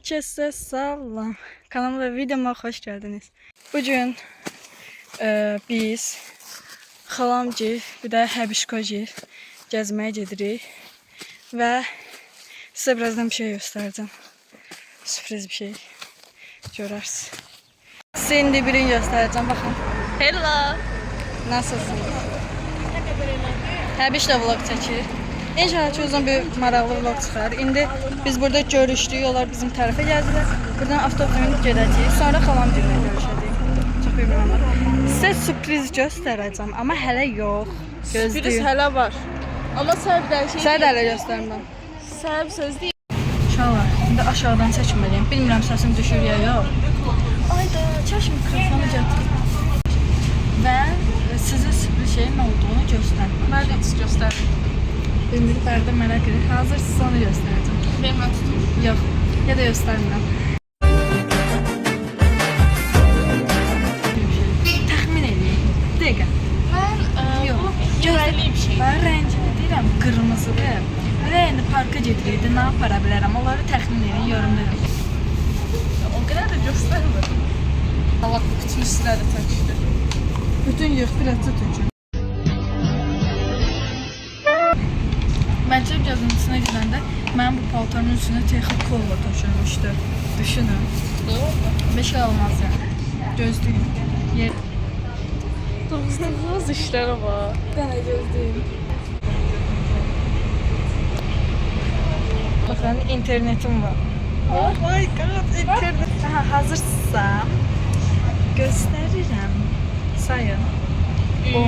Herkese salam. Kanalıma ve videoma hoş geldiniz. Bugün biz xalamgil, bir də həbişkogil gəzməyə gedirik və sizə birazdan bir şey göstereceğim. Sürpriz bir şey. Görərsiniz. Size indi birini göstereceğim. Bakın. Hello. Nasılsınız? Həbiş də vlog çəkir. İnşallah ki uzun bir maraqlı vlog çıxar. İndi biz burada görüşdük, onlar bizim tərəfə gəldilər. Buradan avtobusla minib gedəcəyik. Sonra xalamgillə görüşəcəyik. Çox böyük bir məmnun. Sizə sürpriz göstərəcəm, amma hələ yox. Sürpriz Gözləyin. hələ var. Amma sənə bir dənə şey Sənə də hələ göstərməm. Sənə bir söz deyim. İnşallah. İndi aşağıdan çəkməliyəm. Bilmirəm səsim düşür ya yox. Ayda, çək mikrofonu gətir. Və sizə sürpriz şeyin nə olduğunu göstərim. Mən də heç göstərdim. İndi Fərdə merak edir. Hazırsınız onu göstərəcəm. Mən tutum. Yox, ya da göstərmirəm. Təxmin edin. Dəqiqə. Mən Yox. görəli bir şey. Mən rəngini deyirəm, qırmızıdır. Və indi parka gedirik, nə apara bilərəm? Onları təxmin edin, yorumlayın. O qədər də göstərmədim. Allah bütün üstünə də tökdü. Bütün yığ biraz tökün. Məncə gəzintisinə gedəndə mənim bu paltarın üstünə texnik kolla tökülmüşdü. Düşünün. Doğru. Bir şey olmaz yani. Gözləyin. Yer. Durğuzluğunuz işlərə var. Dənə gözləyin. Baxın, internetim var. Oh my god, internet. Aha, hazırsa göstərirəm. Sayın. 10,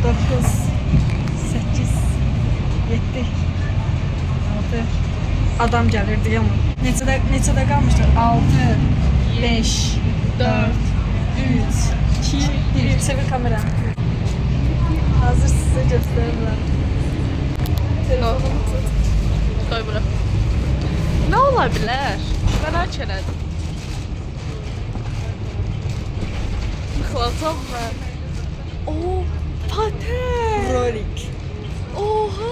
9, 8, 7, 6. Adam gəlirdi yamın. Neçədə qalmışdır? 6, 5, 4, 3, 2, 1. Çevir kamera. Hazır size gösterirəm. Telefonumu tut. Qoy bura. Nə ola bilər? Mən aç elədim. Xlatam mən. Oo, paten. Rolik. Oha.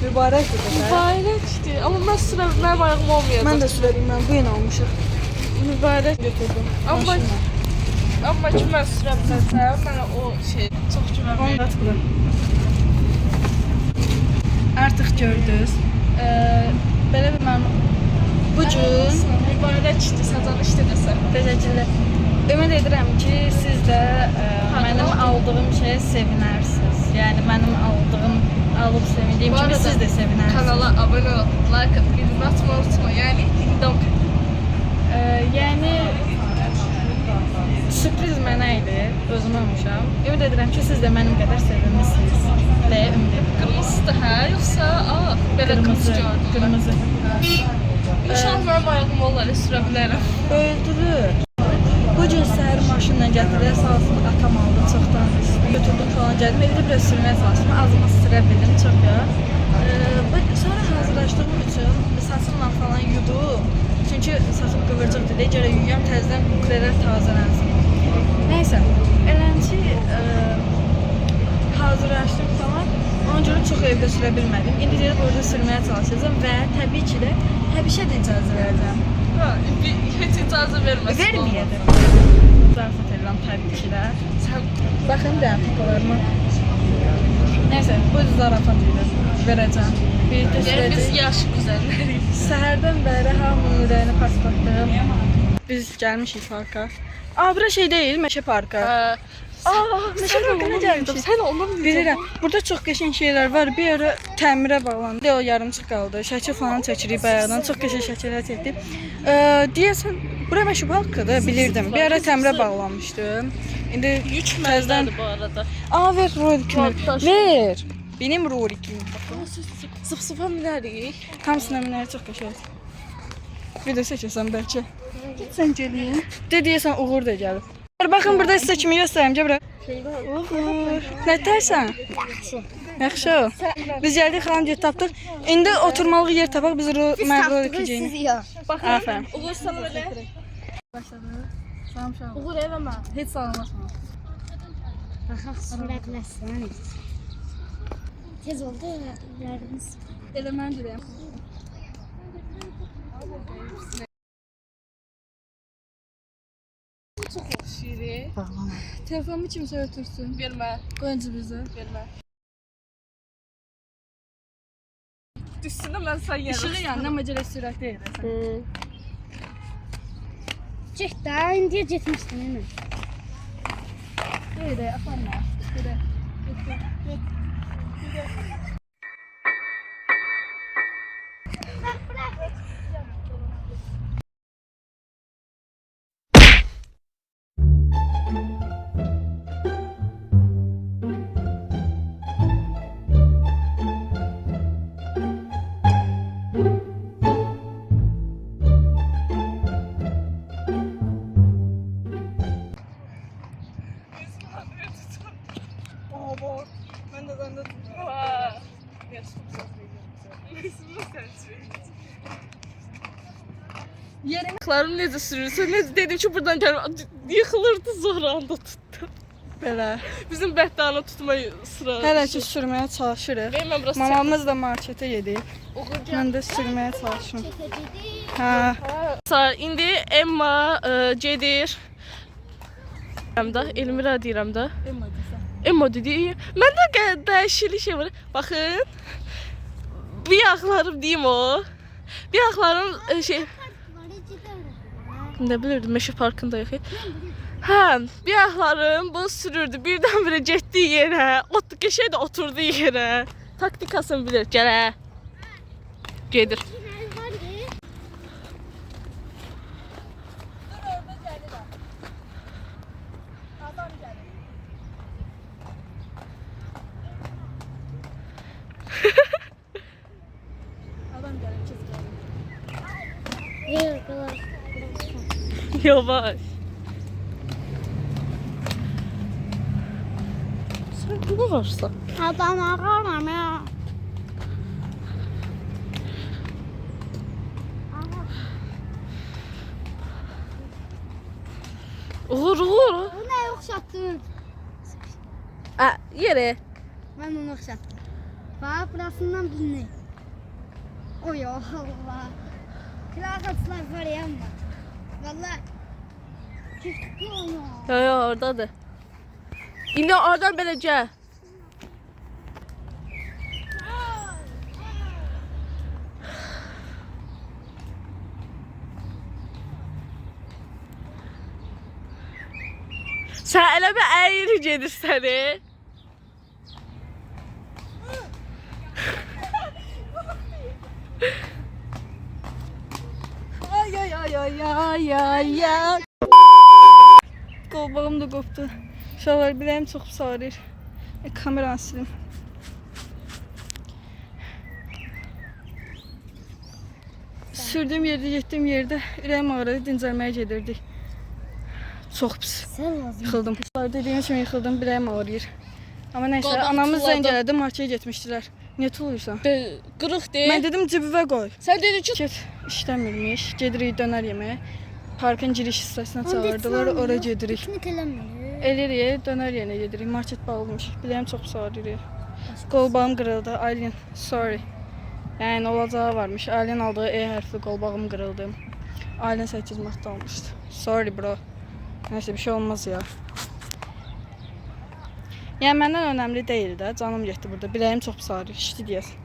Mübarək bir də. Mübarəkdir. Amma mən sürə bilməm, ayağım olmayacaq. Mən də sürədim, mən bu yeni almışıq. Mübarək. Götürdüm. Amma Maşınla. amma ki mən sürə bilməsəm, mənə o şey çox güvən verir. At bura. Artıq gördünüz. Belə bir mənim bugün Mübarəkdir, səcan işdə desən. təşəkkürlər. Ümid edirəm ki, siz də mənim aldığım şeyə sevinərsiniz. Yəni mənim alıb sevindiyim kimi siz də sevinərsiniz. Kanala abunə ol, like at, bildirim atmayı unutma. Yəni ding-dong. Yəni sürpriz mənə idi, özüm almışam. Ümid edirəm ki, siz də mənim qədər sevinmisiniz. Deyə ümid edirəm. Qırmızıdır hə, yoxsa belə qırmızı gördüm. Qırmızı. İnşallah mənim ayağım olar, sürə bilərəm. Öldürür. Bu gün səhər maşınla gətirib sağ olsun atam aldı çoxdan götürdüm falan gəldim. Evdə biraz sürməyə çalışdım. Azımı sürə bildim çox ya. Sonra hazırlaşdığım üçün saçımla falan yudum. Çünki saçım qıvırcıqdır deyə görə yuyuram təzədən kulelər tazələnsin. Nəysə, eləncə hazırlaşdım falan. Ona görə çox evdə sürə bilmədim. İndi gedib orada sürməyə çalışacağam və təbii ki də həbişə də icazə verəcəm. Ha, heç icazə verməsin. Verməyədim. Zarafat edirəm təbii ki də. Sən Baxın da fotolarıma. Nəysə, bu zarafat idi. Verəcəm. Birlikdə yəni biz sürəcəyik. yaş güzəllərik. Səhərdən bəri hamının ürəyini paspartdım. Biz gəlmişik parka. Bura şey deyil, Meşə parka. Meşə parkına gəlmişik. Sən ondan Bilirəm. Burada çox qəşəng şeylər var. Bir ara təmirə bağlandı. O yarımçıq qaldı. Şəkil falan çəkirik bayaqdan. Çox qəşəng şəkillər çəkdik. Deyəsən, bura Meşə parkıdır, bilirdim. Bir ara təmirə bağlanmışdı. İndi yük təzədən məndədir bu arada. ver rolikimi. Yaddaş. Ver. Benim rolikim. Sıf-sıfa minərik. Hamısına minər çox qəşəng. Video çəkirsən bəlkə. Git sən gəlin. Deyəsən Uğur da gəlib. Baxın burada sizə kimi göstərəm. Gəl bura. Uğur. Nə tərsən? Yaxşı. Biz gəldik xanım get tapdıq. İndi oturmalı yer tapaq. Biz mən roliki geyinik. Afərin. Uğur sana belə. Başladı. Salam şahı. Uğur eləmə. Heç salamlaşma. Bırakmasın. Tez oldu. Yarımız. Elə mən deyirəm. Çok hoş yeri. Telefonumu kimsə ötürsün. Vermə, Qoyunca bizə. vermə. Düşsün mən sən yerə. İşığı yanına macələ sürətli yerəsən. Çık daha indiye gitmiştin hemen. Gedə, aparma. Gedə. Aa, ben de zannettim. Yerimi Ayaqlarım necə sürürsə, necə dedim ki, buradan gəlmə. Yıxılırdı, sonra anda tutdu. belə. Bizim bəhtanı tutmayı sıra. Hələ ki sürməyə çalışırıq. Mən biraz Mamamız da markete gedib. oxuyacağam. Mən də sürməyə çalışıram. Çekeceğiz. Hə. İndi Emma gedir. Deyirəm də, Elmira deyirəm də. Emma dedi. Məndə dəyişiklik şey var. Baxın. Bir ayaqlarım deyim o. Bir ayaqlarım şey ne bilirdim, meşə parkındayıq. Hə, bir ayaqlarım bu sürürdü. Birdən-birə getdi yerə. Qəşəng də oturdu yerə. Taktikasını bilir, gələ. Gedir. Adam gəlir, kız gəlir. Yok, yok. Yavaş. Sen ne varsa? Adam ağırlam ya. Uğur uğur. Bu ne okşattın? Yere. Ben onu okşattım. Bak burasından dinle. Oy Allah. Kıyafetler var ya ama. Valla. Çıktı onu. Ya oradadır. İndi oradan beləcə. Sən elə bir əyri gedirsən. Ay ay ay ay ay ay ay. Qolbağım da qopdu. Uşaqlar biləyim çox pis ağrıyır. Kameranı silim. Sürdüyüm yerdə, getdiyim yerdə ürəyim ağrıdı, dincəlməyə gedirdik. Çox pis. Sen lazım. Yıxıldım. Dediyim kimi yıxıldım, biləyim ağrıyır. Amma nəysə, Qolbağım anamız zəng tulladı. elədi, markaya getmişdilər. Niyə tuluyursan? Qırıq Mən deyil. dedim cibivə qoy. Sən dedin ki, Get, işləmirmiş. Gedirik dönər yeməyə. Parkın giriş hissəsinə çağırdılar, ora gedirik. Piknik eləmir. Elirik, dönər yerinə gedirik. Market bağlımış. Biləyim çox pis ağrıyır. Qolbağım qırıldı. Aylin, sorry. Yəni olacağı varmış. Aylin aldığı E hərfli qolbağım qırıldı. Aylin 8 manat almışdı. Sorry bro. Nəysə bir şey olmaz ya. Yəni məndən önəmli deyil də. Canım getdi burada. Biləyim çox pis ağrıyır. İşdi deyəsən.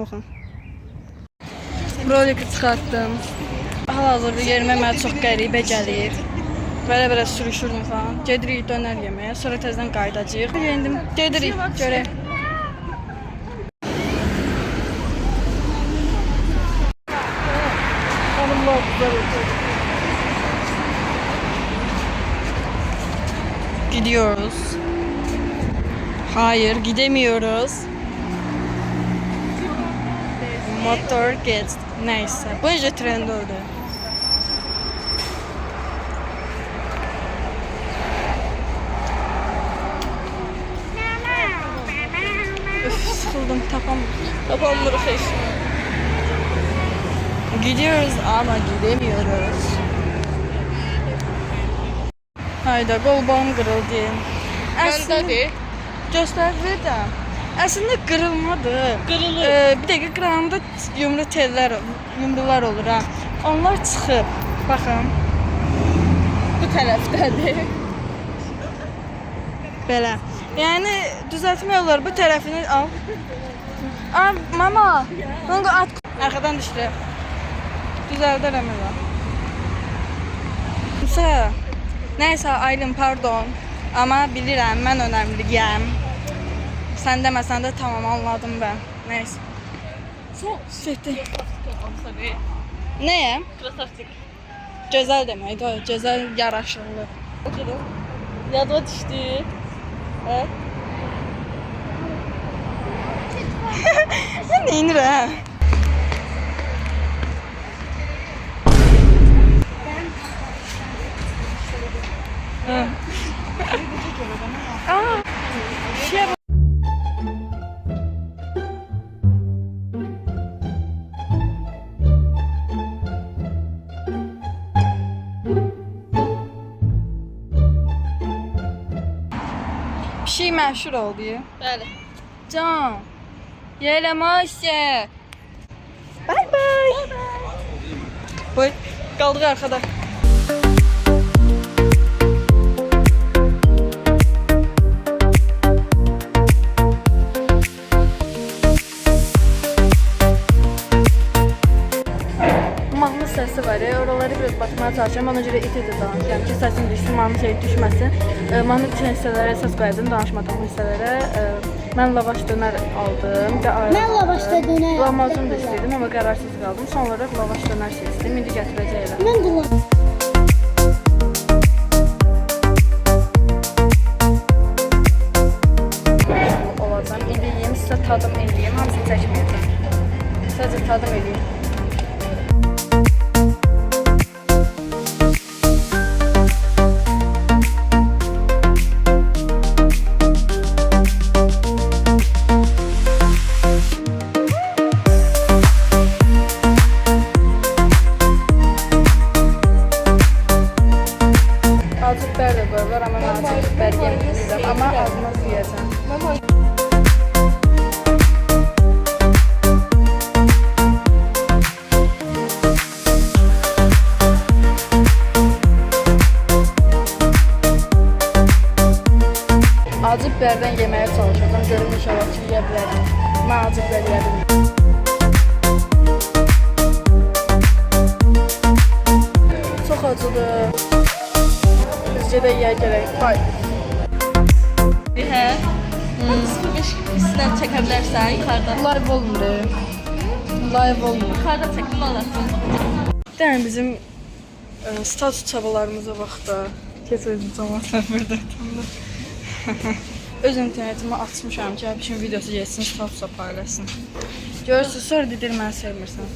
Oxun. Roliki çıxartdım. Hal-hazırda yerimə mənə çox qəribə gəlir. Belə sürüşürüm falan. Gedirik dönər yeməyə, sonra təzədən qayıdacağıq. Yendim, gedirik, görək. Hanımlar güzel oldu. Gidiyoruz. Hayır, gidemiyoruz. Motor gets. Neyse. Bu önce trend oldu. Öf, sıkıldım, tapamırıq heç. Gidiyoruz ama gidemiyoruz. Hayda, qolbağım qırıldı. Məndədir. Göstərir də. Əslində qırılmadı. Qırılır. Bir dəqiqə qıranda yumrular olur ha. Onlar çıxıb. Baxın. Bu tərəfdədir. Belə. Yəni düzəltmək olar. Bu tərəfini al. Ay mama. Onu at. Arxadan düşdü. Düzəldərəm elə. Nəysə Aylin pardon. Amma bilirəm mən önəmliyəm. Sən deməsən də tamam anladım ben. Nəysə. Sütü. Nəyə? Krasavçik. Gözəl deməkdir. Gözəl, yaraşıqlı. Yadıma düşdü. Hə? Sən neyinirəm? Şey bir şey məşhur oldu ya. Bəli. Can. Yələməsə. Bye bye. Boy, qaldıq arxada. Mahnı səsi var ya, oraları biraz batmaya çalışıyorum. Ona görə iti-iti danışıyorum ki, səsim düşsün, mahnı şey düşməsin. Mahnı düşən hissələrə səs qoyacağım, danışmadığım hissələrə. Mən lavaş dönər aldım. Mən lavaş da dönər aldım. Lahmacun da istəyirdim, amma qərarsız qaldım. Son olaraq lavaş dönər seçdim. İndi gətirəcəklər. Mən də Olacam. İndi yeyim, sizə tadım eləyim. Hamısını çəkməyəcəm. Sadəcə tadım eləyim. Acı biber de koyuyorlar ama ben acı biber yemeyeceğim ama azmaz yiyeceğim. Acı biberden yemeye çalışacağım. Görün inşallah ki yiyebilirim. Ben acı biber yedim. Çok acıdır. Bizce de yer gerek. Bye. Hə? 05 istəyən çəkə bilərsən yuxarıdan. Live olmuyor. Live olmuyor. Yuxarıdan çəkdim alasın. Yani bizim status çabalarımıza bax da. Kes özüm zamanlar burada. Öz internetimi açmışam ki, həbişin videosu geçsin, status'a paylaşsın. Görürsünüz, sonra dedir mən sevmirsən.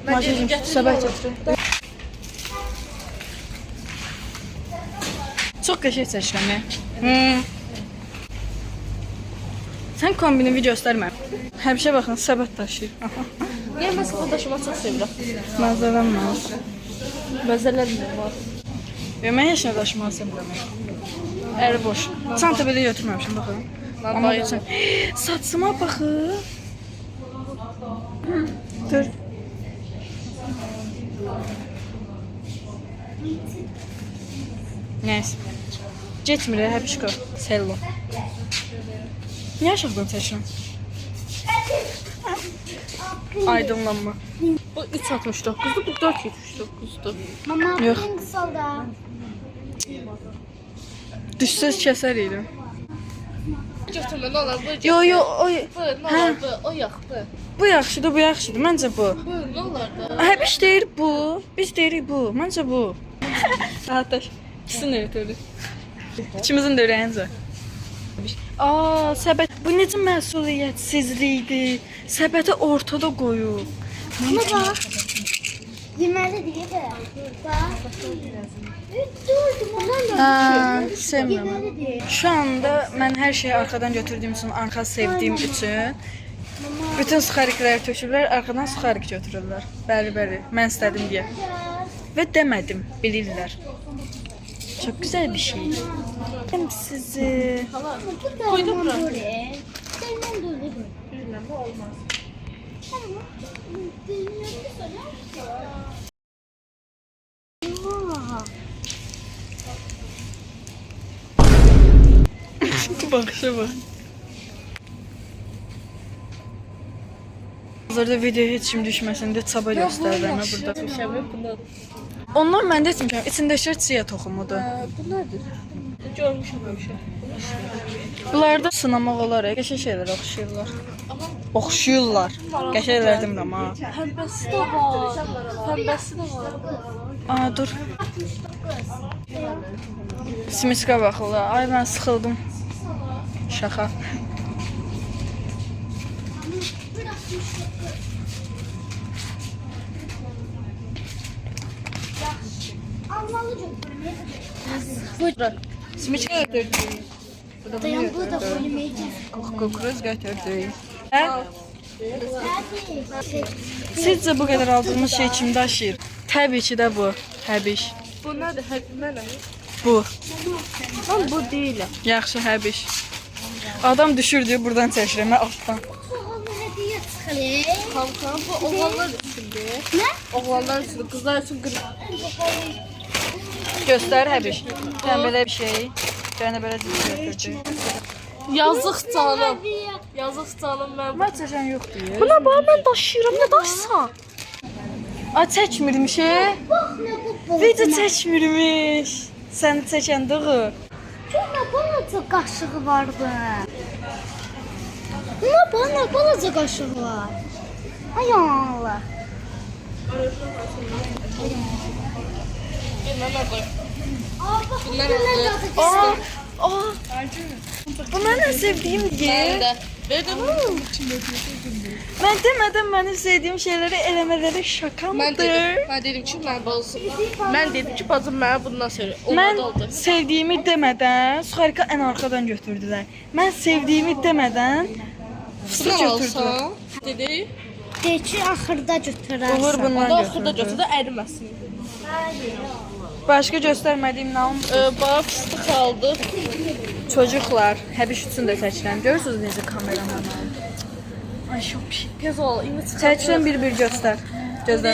Macajım sabah çatırım. Çox qəşəng seçirəm ya. Sən kombini video göstərmə. Həmişə baxın, səbət daşıyır. Niyə mən sıfır daşımaq çox sevirəm. Məzələnməz. Bəzələrim var. Mən heç nə daşımağı sevirəm. Əri boş. Çanta belə götürməmişim, baxın. Amma geçən. Saçıma baxın. Dur. Neyse. Geçmir həbişko. Sello. Niyə aşağıdan seçirəm? Aydınlanma. Bu 3.69'du, bu 4.79'du. Mama Yox. en kısalda. Düşsüz kəsər idi. Götürmə, nə olar, bu Yo yo, o Bu, nə olar, bu, o yax, bu. bu yaxşıdır, bu yaxşıdır. Məncə bu. Bu, nə olar da? Həbiş deyir bu. Biz deyirik bu. Məncə bu. Ataş. İkisini də götürürük. İkimizin də ürəyincə. Aa, səbət. Bu necə məsuliyyətsizlikdir. Səbəti ortada qoyub. Ama bak. Yemeğe diye de. Bak. Dur, bundan da. Ha, sevmirəm. Yemeğe diye. Şu anda mən hər şeyi arxadan götürdüyüm üçün, arxa sevdiyim üçün bütün suxarikləri tökürlər, arxadan suxarik götürürlər. Bəli, bəli. Mən istədim deyə. Və demədim, bilirlər. Çok güzel bir şey. Hem sizi. Koydum bura. Senin dur. Bilmem, bu olmaz. Bakışa bak. Hazırda videoya heç kim düşməsin deyə çaba göstərirəm burada. Onlar məndə etmişəm. İçindəki çiyə toxumudur. Bu nədir? Görmüşəm həmişə. Bunlarda sınamaq olar, qəşəng şeylər oxşuyurlar. Oxşuyurlar. Qəşənglər demirəm ha. Pəmbəsi də var. Pəmbəsi də var. Aa dur. Simiska baxırlar. Ay mən sıxıldım. Şaka. Almalı götürmeye. Buyurun. Simiska götürdük. Dayan bu da koymayacağız. Kukuruz götürdük. Hə? Sizcə bu qədər aldığımız şey kim daşıyır? Təbii ki də bu. Həbiş. Bu nədir? Mənə. Bu. Lan bu deyil. Yaxşı həbiş. Adam düşür diyor buradan çəkirəm altdan. Soğanlı hediye çıxır. Kanka bu oğlanlar üçündür. Ne? Oğlanlar üçün, qızlar üçün qırıq. Göstər həbiş. Sən belə bir şey. Bəni belə götürdü. Yazıq canım. Yazıq canım mən. Mən çəkən yoxdur. Buna bax mən daşıyıram, nə daşsan? A çəkmirmiş. Bak ne bu. Video çəkmirmiş. Sən çəkəndə o. Buna balaca qaşığı vardı. Buna balaca qaşığı var. Ay Allah. Mənə qoy. Aa bak Bunlar bunlar oldu. da Aa, aa. Bunlar nə sevdiyim Mən yer. də. Verdim. Mən demədən mənim sevdiyim şeyləri eləmələri şakamdır. Mən dedim ki, mən balsın. Mən dedim ki, bacım mənə bundan sonra Mən olmadı oldu. sevdiyimi demədən Suxarika ən arxadan götürdülər. Mən sevdiyimi demədən fısı Bunu götürdülər. alsan, dedi. De ki axırda götürərsən. Uğur bundan Onda axırda götürdü. götürdü, əriməsin. Başqa göstərmədiyim nam Bax, fıstıq aldı. çocuklar. Həbiş üçün də çəkirəm. Görürsünüz necə kameraman aldım. Ay çok bir şey. Tez ol, indi çıxar. Çəkirəm bir göstər. Gözlə.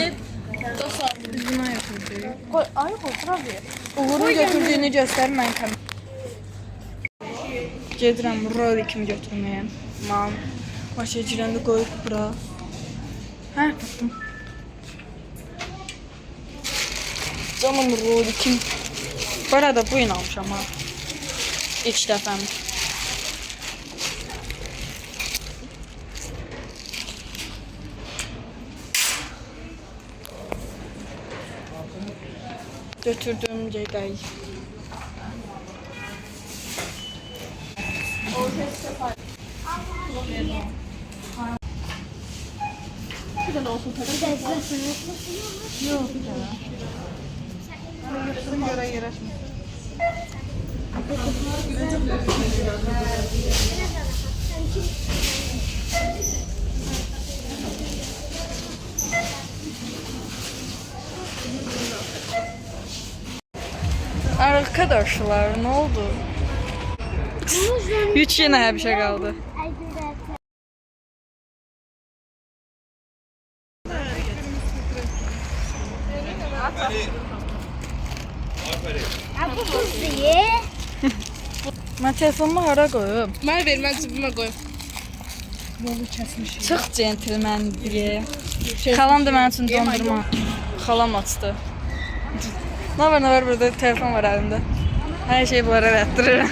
Dostlar, Üzümə götürdü. qoy, ay otura ver. Uğurun götürdüyünü göstər mən kam. Gedirəm rolikimi götürməyə. Mam. Başa girəndə qoyub bura. Hə, tapdım. Canım rolikim. Bu arada bu yine almışam ha. İlk dəfəm. Götürdüm Ceyda'yı. Bir dənə olsun tabii. Götürün görə yerəşmə. Arkadaşlar ne oldu? Üç yine bir şey kaldı. Bu buz ye. Ben telefonumu hara koyuyorum? Mənə ver, mən cibimə qoyum. Çıx centilmen diye. Xalam da mənim üçün dondurma. Xalam açdı. Ne var burada telefon var elimde. Her şeyi bunlara elətdirirəm.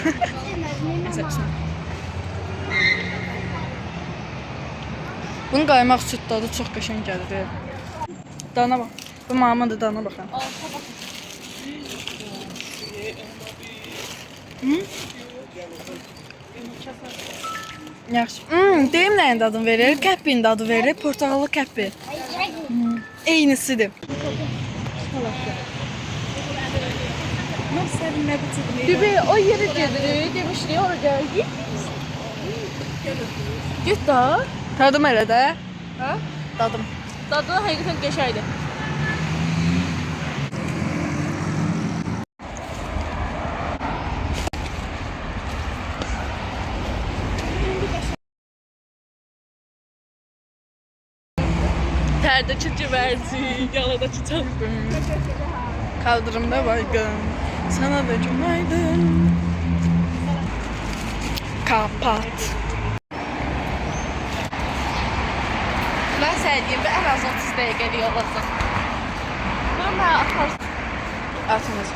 Bunun qaymaq süd dadı çox qəşəng gəlir. Dana bax. Bu mamamın dana baxın. Yaxşı. Deyim nəyin dadını verir? Qəppin dadı verir. Portağalı qəppi. Eynisidir. Bibi, o yeri gedirik, demişdik, oraya git. Git da. Tadım elə də. Hə? Dadım. Dadı həqiqətən qəşəngdir. Tərdəki civərci, yaladakı çapqın. Kaldırımda baygın. Sana da günaydın. Kapat. Mən sənə bir ən az 30 dəqiqəlik olacaq. Mən atarsın. Atınız.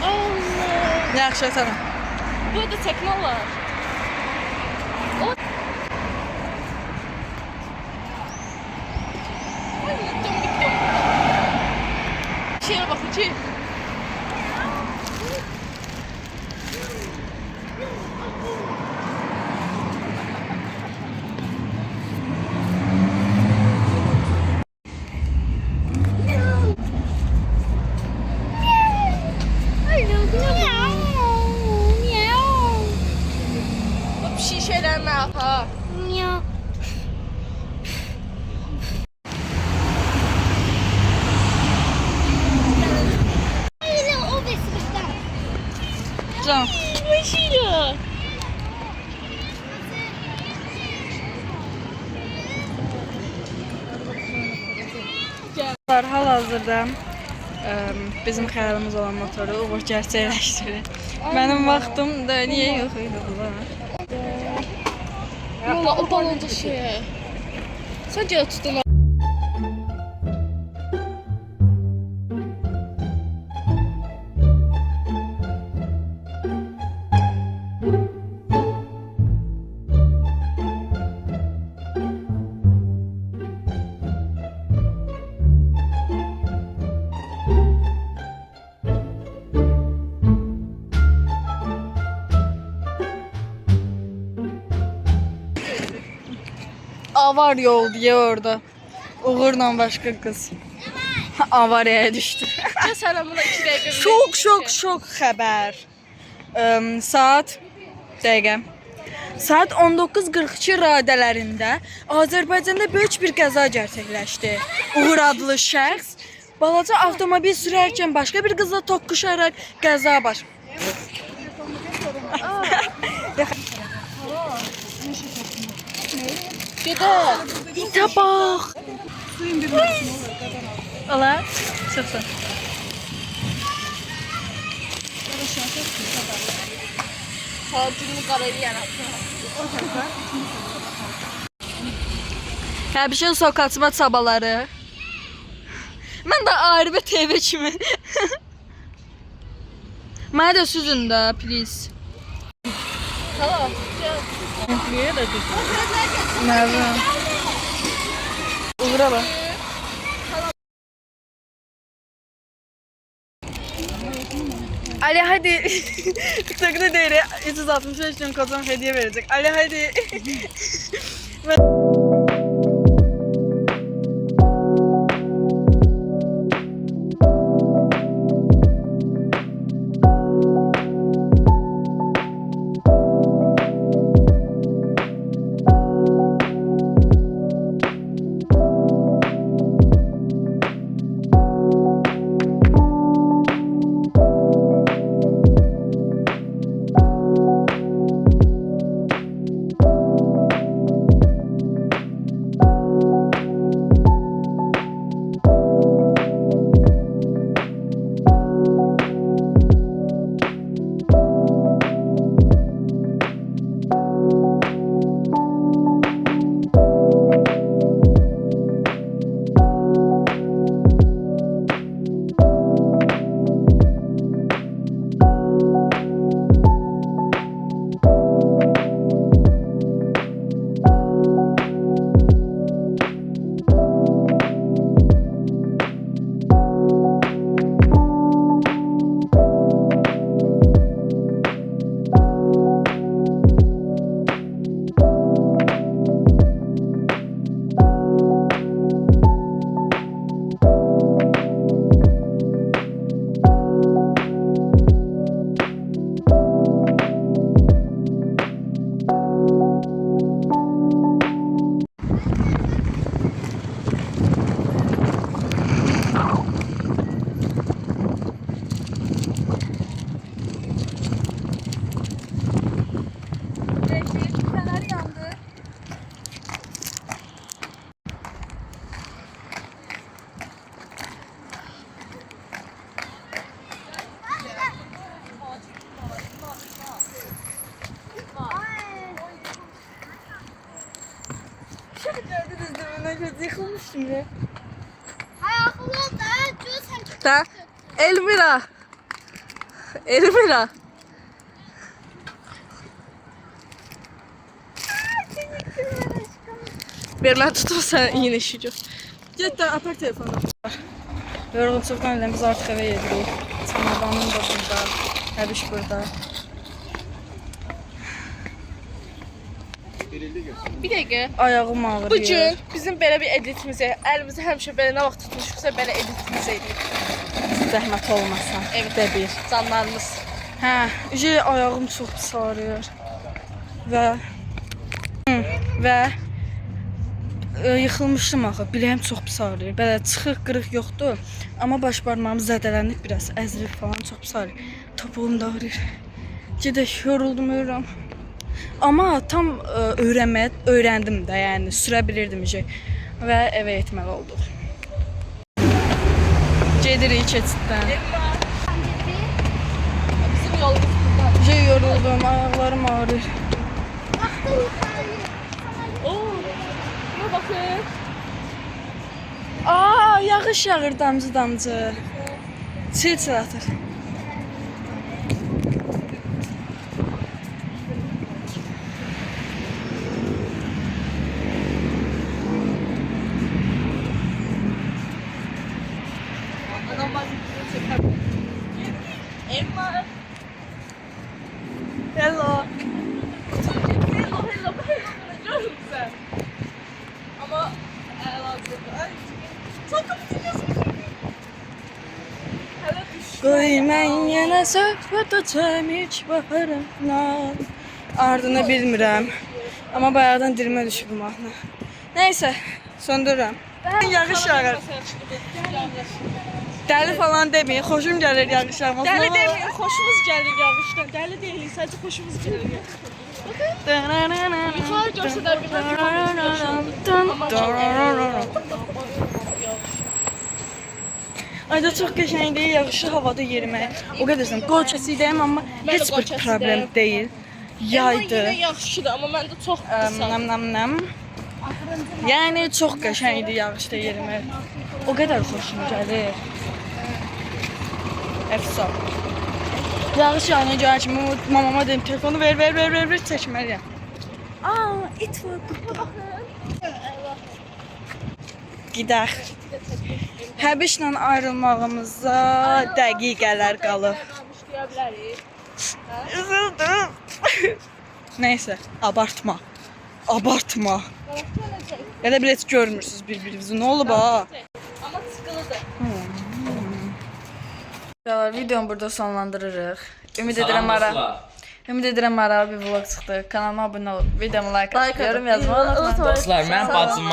Allah. Yaxşı sana. Bu da teknolar. O. Ay, bitdim. Şeye bak ki. Şişeler ne yapar? Miau. Öyle o besmişler. Can. Başıyla. Hal-hazırda bizim xəyalımız olan motoru Uğur gerçəkləşdirir. Mənim vaxtım da niyə yox idi bunlar? Yola o balonda şey. Sadece tutun. Avar yol diye orada. Uğur'la başka kız. Avariyaya düştü. Ya sen buna 2 dakika. Şok xəbər. Saat dəqiqə. Saat 19:42 radələrində Azərbaycanda böyük bir qəza gerçəkləşdi. Uğur adlı şəxs balaca avtomobil sürərkən başqa bir qızla toqquşaraq qəza baş. Gedək. İtə bax. Ala, çıxsın. Saatini qarayırıq. Həbişin sokaçma çabaları. Mən də Arifə TV kimi. Mənə də süzün də, please. Tamam. Niye de dur? Nerede? Uğur'a bak. Ali hadi. TikTok'ta değil. 365 gün kozum hediye verecek. Ali hadi. yıkılmışdım ya. Ayaklı ol da göz sen Da Elmira. Elmira. Ver mən tutum sən yine şükür. Get də apar telefonu. Yorğunçuluqdan elə biz artıq evə yedirik. Çamadanım da burada. Həbiş burada. Bir dəqiqə. Ayağım ağrıyor. Bu gün bizim belə bir editimizə, əlimizi həmişə belə nə vaxt tutmuşuqsa belə editimiz edirik. Zəhmət olmasa. Evdə bir canlarımız. Hə, ayağım çox pis ağrıyor. Və yıxılmışdım axı. Biləyim çox pis ağrıyır. Belə çıxıq, qırıq yoxdur. Amma baş barmağım zədələnib biraz, əzilib falan çox pis ağrıyır. Topuğum da ağrıyır. Gedək, yoruldum, ölürəm. Amma tam öyrəndim də, yəni sürə bilirdim və evə getməli olduq. Gedirik keçiddən. Bizim yolumuz burada. Yoruldum, ayaqlarım ağrır. Oo. Buna baxın. Aa, yağış yağır damcı. Çil atır. Adam bazı çeker. Elma. Hello. Hello. Görürüm sen. Ama lazım. Çok kapatıyorsun. Hele düş. Qoy mən yenə söhbət açam ilk baharımdan. Ardını bilmirəm. Amma bayaqdan dilimə düşüb bu mahnı. Nəysə, söndürürəm. Yağış yağır. Dəli falan deməyin, xoşum gəlir yağış yağması. Deli demeyin, hoşumuz gelir yağıştan. Deli değil, sadece hoşumuz gelir. Yukarı görseler bir Ayda çox qəşəngdir, yağışlı havada yerimək. O qədərsən, qol kəsiydəyim, amma heç bir problem deyil. Yaydı. Yine yaxşıdır, amma məndə çox qısa. Nam. Yəni çox qəşəngdir yağışda yerimək. O qədər xoşum gəlir. Əfsan. Yağış yağına gəlir kimi mamama dedim, telefonu ver, çəkməliyəm. Aa, it var burada. Gidək. Həbişlə ayrılmağımıza dəqiqələr qalıb. Üzüldüm. Neyse, abartma. Ya da bilet görmürsünüz birbirinizi. Ne oldu ba? Amma sıkılıdır. Videomu burada sonlandırırıq. Ümid edirəm maraqlı bir vlog çıxdı. Kanalıma abunə olub, videomu like atıb, yorum yazmağı unutmayın. Dostlar, mən bacıma